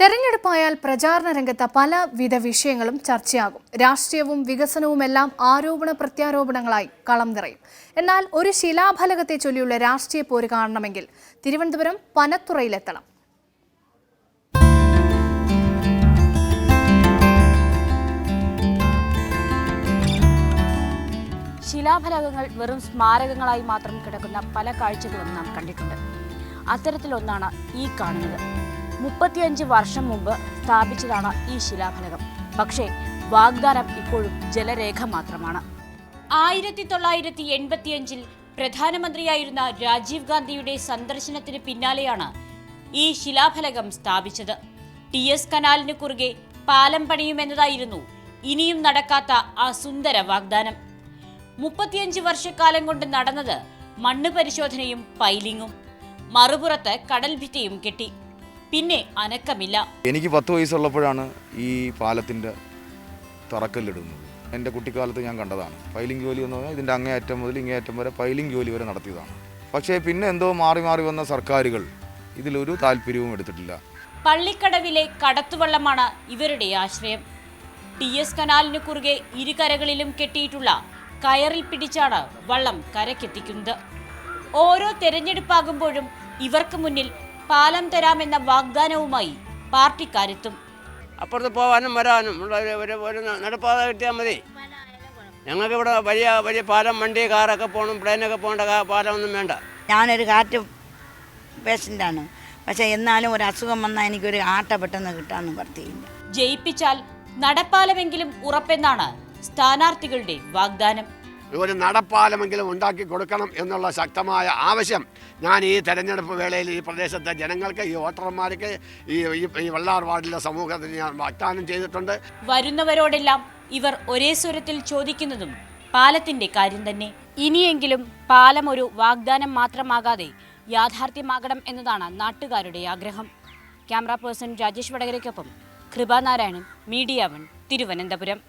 തെരഞ്ഞെടുപ്പായാൽ പ്രചാരണ രംഗത്ത് പലവിധ വിഷയങ്ങളും ചർച്ചയാകും. രാഷ്ട്രീയവും വികസനവുമെല്ലാം ആരോപണ പ്രത്യാരോപണങ്ങളായി കളം നിറയും. എന്നാൽ ഒരു ശിലാഫലകത്തെ ചൊല്ലിയുള്ള രാഷ്ട്രീയ പോര് കാണണമെങ്കിൽ തിരുവനന്തപുരം പനത്തുറയിലെത്തണം. ശിലാഫലകങ്ങൾ വെറും സ്മാരകങ്ങളായി മാത്രം കിടക്കുന്ന പല കാഴ്ചകളും നാം കണ്ടിട്ടുണ്ട്. അത്തരത്തിലൊന്നാണ് ഈ കാണുന്നത്. 35 വർഷം മുമ്പ് സ്ഥാപിച്ചതാണ് ഈ ശിലാഫലകം. പക്ഷേ വാഗ്ദാനം ഇപ്പോഴും ജലരേഖ മാത്രമാണ്. 1985 പ്രധാനമന്ത്രിയായിരുന്ന രാജീവ് ഗാന്ധിയുടെ സന്ദർശനത്തിന് പിന്നാലെയാണ് ഈ ശിലാഫലകം സ്ഥാപിച്ചത്. TS കനാലിന് കുറുകെ പാലം പണിയുമെന്നതായിരുന്നു ഇനിയും നടക്കാത്ത ആ സുന്ദര വാഗ്ദാനം. 35 വർഷക്കാലം കൊണ്ട് നടന്നത് മണ്ണ് പരിശോധനയും പൈലിങ്ങും. മറുപുറത്ത് കടൽ ഭിത്തിയും കെട്ടി. പിന്നെ അനക്കമില്ല. എനിക്ക് 10 വയസ്സുള്ളപ്പോഴാണ് ഈ പാലത്തിൻ്റെ തറക്കല്ലിടുന്നത്. എൻ്റെ കുട്ടിക്കാലത്ത് ഞാൻ കണ്ടതാണ്. പൈലിംഗ് ജോലി എന്ന് പറഞ്ഞാൽ ഇതിൻ്റെ അങ്ങേയറ്റം മുതൽ ഇങ്ങേയറ്റം വരെ പൈലിംഗ് ജോലി വരെ നടത്തിയതാണ്. പക്ഷേ പിന്നെ എന്തോ മാറി മാറി വന്ന സർക്കാരുകൾ ഇതിലൊരു താല്പര്യവും എടുത്തിട്ടില്ല. പള്ളിക്കടവിലെ കടത്തുവള്ളമാണ് ഇവരുടെ ആശ്രയം. TS കനാലിന് കുറുകെ ഇരുകരകളിലും കെട്ടിയിട്ടുള്ള കയറിൽ പിടിച്ചാണ് വള്ളം കരക്കെത്തിക്കുന്നത്. ഓരോ തെരഞ്ഞെടുപ്പാകുമ്പോഴും ഇവർക്ക് മുന്നിൽ പാലം തരാമെന്ന വാഗ്ദാനവുമായി പാർട്ടിക്കാരെത്തും. അപ്പുറത്ത് പോകാനും വരാനും ഉള്ള ഒരു നടപ്പാത കിട്ടിയാൽ മതി. ഞങ്ങൾക്ക് ഇവിടെ വലിയ വലിയ പാലം, വണ്ടി, കാറൊക്കെ പോകണം, പ്ലെയിനൊക്കെ പോകേണ്ട പാലമൊന്നും വേണ്ട. ഞാനൊരു കാറ്റ് പേഷ്യൻ്റാണ്. പക്ഷേ എന്നാലും ഒരു അസുഖം വന്നാൽ എനിക്കൊരു ആട്ട പെട്ടെന്ന് കിട്ടാമെന്ന് പറഞ്ഞില്ല. ജയിപ്പിച്ചാൽ നടപ്പാലമെങ്കിലും ഉറപ്പെന്നാണ് സ്ഥാനാർത്ഥികളുടെ വാഗ്ദാനം. ഒരു നടപ്പാലമെങ്കിലും ഉണ്ടാക്കി കൊടുക്കണം എന്നുള്ള ശക്തമായ ആവശ്യം ഞാൻ ഈ തെരഞ്ഞെടുപ്പ് വേളയിൽ ഈ പ്രദേശത്തെ ജനങ്ങൾക്ക്, ഈ വോട്ടർമാർക്ക്, ഈ വള്ളാർ വാർഡിലെ സമൂഹത്തിന് ഞാൻ വാഗ്ദാനം ചെയ്തിട്ടുണ്ട്. വരുന്നവരോടെല്ലാം ഇവർ ഒരേ സ്വരത്തിൽ ചോദിക്കുന്നതും പാലത്തിന്റെ കാര്യം തന്നെ. ഇനിയെങ്കിലും പാലം ഒരു വാഗ്ദാനം മാത്രമാകാതെ യാഥാർത്ഥ്യമാകണം എന്നതാണ് നാട്ടുകാരുടെ ആഗ്രഹം. ക്യാമറ പേഴ്സൺ രാജേഷ് വടകരയ്ക്കൊപ്പം കൃപാനാരായണൻ, മീഡിയ 1, തിരുവനന്തപുരം.